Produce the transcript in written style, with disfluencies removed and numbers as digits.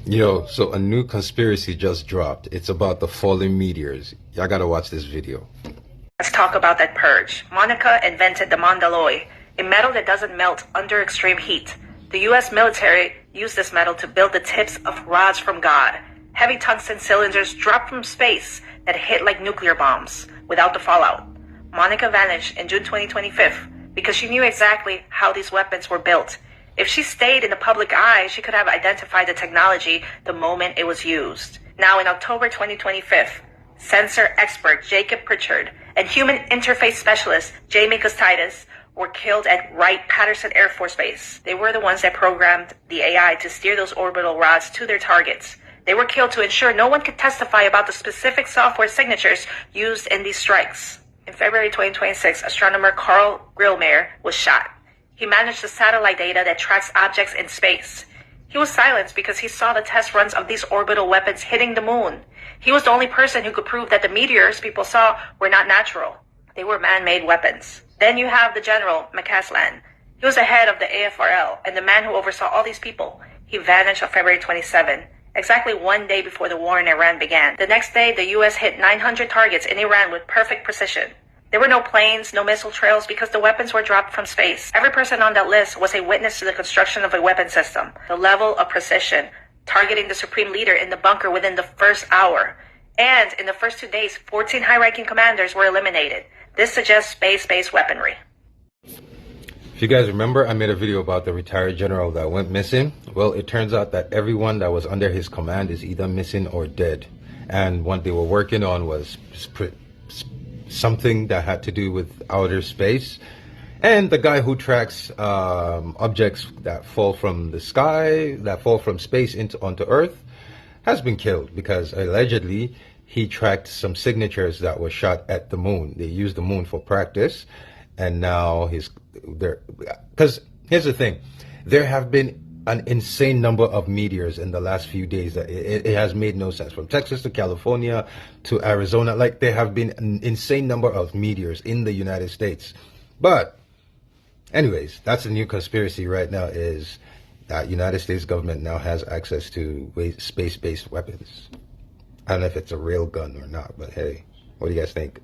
Yo, so a new conspiracy just dropped. It's about the falling meteors. Y'all gotta watch this video. Let's talk about that purge. Monica invented the Mondaloy, a metal that doesn't melt under extreme heat. The US military used this metal to build the tips of rods from God, heavy tungsten cylinders dropped from space that hit like nuclear bombs without the fallout. Monica vanished in June 2025 because she knew exactly how these weapons were built. If she stayed in the public eye, she could have identified the technology the moment it was used. Now in October 2025, sensor expert Jacob Pritchard and human interface specialist Jamie Costitis were killed at Wright-Patterson Air Force Base. They were the ones that programmed the AI to steer those orbital rods to their targets. They were killed to ensure no one could testify about the specific software signatures used in these strikes. In February 2026, astronomer Carl Grillmeyer was shot. He managed the satellite data that tracks objects in space. He was silenced because he saw the test runs of these orbital weapons hitting the moon. He was the only person who could prove that the meteors people saw were not natural. They were man-made weapons. Then you have the General McCasland. He was the head of the AFRL and the man who oversaw all these people. He vanished on February 27, exactly one day before the war in Iran began. The next day, the US hit 900 targets in Iran with perfect precision. There were no planes, no missile trails because the weapons were dropped from space. Every person on that list was a witness to the construction of a weapon system. The level of precision, targeting the supreme leader in the bunker within the first hour. And in the first 2 days, 14 high-ranking commanders were eliminated. This suggests space-based weaponry. If you guys remember, I made a video about the retired general that went missing. Well, it turns out that everyone that was under his command is either missing or dead. And what they were working on was something that had to do with outer space. And the guy who tracks objects that fall from the sky, that fall from space onto Earth, has been killed because allegedly he tracked some signatures that were shot at the moon. They used the moon for practice, and now because here's the thing, there have been an insane number of meteors in the last few days that it has made no sense. From Texas to California to Arizona, like there have been an insane number of meteors in the United States. But anyways, that's a new conspiracy right now, is that United States government now has access to space-based weapons. I don't know if it's a real gun or not, but hey, what do you guys think?